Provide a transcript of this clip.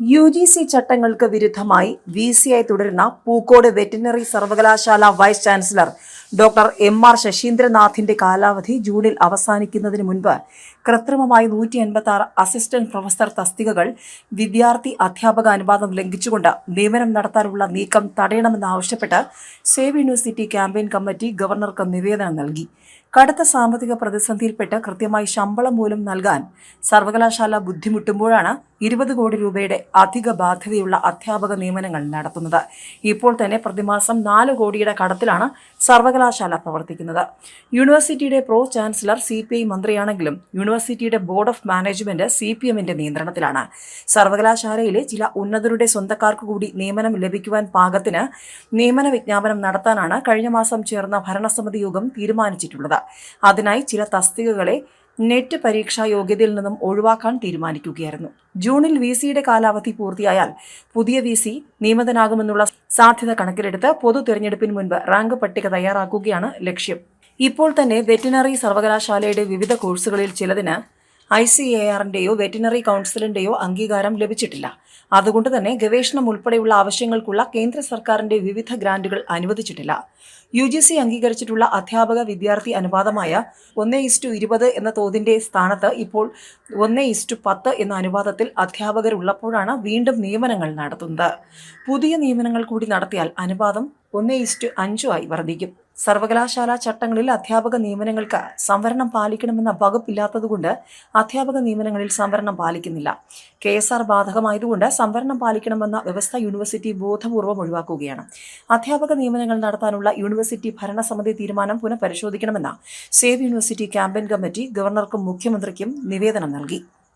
UGC ചട്ടങ്ങൾക്ക് വിരുദ്ധമായി VC തുടരുന്ന Pookode veterinary സർവകലാശാല വൈസ് ചാൻസലർ ഡോക്ടർ MR ശശീന്ദ്രനാഥിന്റെ കാലാവധി ജൂണിൽ അവസാനിക്കുന്നതിന് മുൻപ് കൃത്രിമമായി 186 അസിസ്റ്റന്റ് പ്രൊഫസർ തസ്തികകൾ വിദ്യാർത്ഥി അധ്യാപക അനുപാതം ലംഘിച്ചുകൊണ്ട് നിയമനം നടത്താനുള്ള നീക്കം തടയണമെന്നാവശ്യപ്പെട്ട് സേവ് യൂണിവേഴ്സിറ്റി ക്യാമ്പയിൻ കമ്മിറ്റി ഗവർണർക്ക് നിവേദനം നൽകി. കടുത്ത സാമ്പത്തിക പ്രതിസന്ധിയിൽപ്പെട്ട് കൃത്യമായി ശമ്പളം പോലും നൽകാൻ സർവകലാശാല ബുദ്ധിമുട്ടുമ്പോഴാണ് 20 കോടി രൂപയുടെ അധിക ബാധ്യതയുള്ള അധ്യാപക നിയമനങ്ങൾ നടത്തുന്നത്. ഇപ്പോൾ തന്നെ പ്രതിമാസം 4 കോടിയുടെ കടത്തിലാണ് സർവകലാശാല പ്രവർത്തിക്കുന്നത്. യൂണിവേഴ്സിറ്റിയുടെ പ്രോ ചാൻസലർ CPI മന്ത്രിയാണെങ്കിലും യൂണിവേഴ്സിറ്റിയുടെ ബോർഡ് ഓഫ് മാനേജ്മെന്റ് CPMന്റെ നിയന്ത്രണത്തിലാണ്. സർവകലാശാലയിലെ ചില ഉന്നതരുടെ സ്വന്തക്കാർക്ക് കൂടി നിയമനം ലഭിക്കുവാൻ പാകത്തിന് നിയമന വിജ്ഞാപനം നടത്താനാണ് കഴിഞ്ഞ മാസം ചേർന്ന ഭരണസമിതി യോഗം തീരുമാനിച്ചിട്ടുള്ളത്. അതിനായി ചില തസ്തികകളെ നെറ്റ് പരീക്ഷാ യോഗ്യതയിൽ നിന്നും ഒഴിവാക്കാൻ തീരുമാനിക്കുകയായിരുന്നു. ജൂണിൽ VCയുടെ കാലാവധി പൂർത്തിയായാൽ പുതിയ VC നിയമിതനാകുമെന്നുള്ള സാധ്യത കണക്കിലെടുത്ത് പൊതു തെരഞ്ഞെടുപ്പിന് മുൻപ് റാങ്ക് പട്ടിക തയ്യാറാക്കുകയാണ് ലക്ഷ്യം. ഇപ്പോൾ തന്നെ വെറ്റിനറി സർവകലാശാലയുടെ വിവിധ കോഴ്സുകളിൽ ചിലതിന് ICARന്റെയോ വെറ്റിനറി കൗൺസിലിന്റെയോ അംഗീകാരം ലഭിച്ചിട്ടില്ല. അതുകൊണ്ട് തന്നെ ഗവേഷണം ഉൾപ്പെടെയുള്ള ആവശ്യങ്ങൾക്കുള്ള കേന്ദ്ര സർക്കാരിന്റെ വിവിധ ഗ്രാന്റുകൾ അനുവദിച്ചിട്ടില്ല. UGC അംഗീകരിച്ചിട്ടുള്ള അധ്യാപക വിദ്യാർത്ഥി അനുപാതമായ 1:20 എന്ന തോതിന്റെ സ്ഥാനത്ത് ഇപ്പോൾ 1:10 എന്ന അനുപാതത്തിൽ അധ്യാപകരുള്ളപ്പോഴാണ് വീണ്ടും നിയമനങ്ങൾ നടത്തുന്നത്. പുതിയ നിയമനങ്ങൾ കൂടി നടത്തിയാൽ അനുപാതം 1:5 ആയി വർദ്ധിക്കും. സർവകലാശാല ചട്ടങ്ങളിൽ അധ്യാപക നിയമനങ്ങൾക്ക് സംവരണം പാലിക്കണമെന്ന വകുപ്പില്ലാത്തതുകൊണ്ട് അധ്യാപക നിയമനങ്ങളിൽ സംവരണം പാലിക്കുന്നില്ല. KSR ബാധകമായതുകൊണ്ട് സംവരണം പാലിക്കണമെന്ന വ്യവസ്ഥ യൂണിവേഴ്സിറ്റി ബോധപൂർവം ഒഴിവാക്കുകയാണ്. അധ്യാപക നിയമനങ്ങൾ നടത്താനുള്ള യൂണിവേഴ്സിറ്റി ഭരണസമിതി തീരുമാനം പുനഃപരിശോധിക്കണമെന്ന് സേവ് യൂണിവേഴ്സിറ്റി ക്യാമ്പയിൻ കമ്മിറ്റി ഗവർണർക്കും മുഖ്യമന്ത്രിക്കും നിവേദനം നൽകി.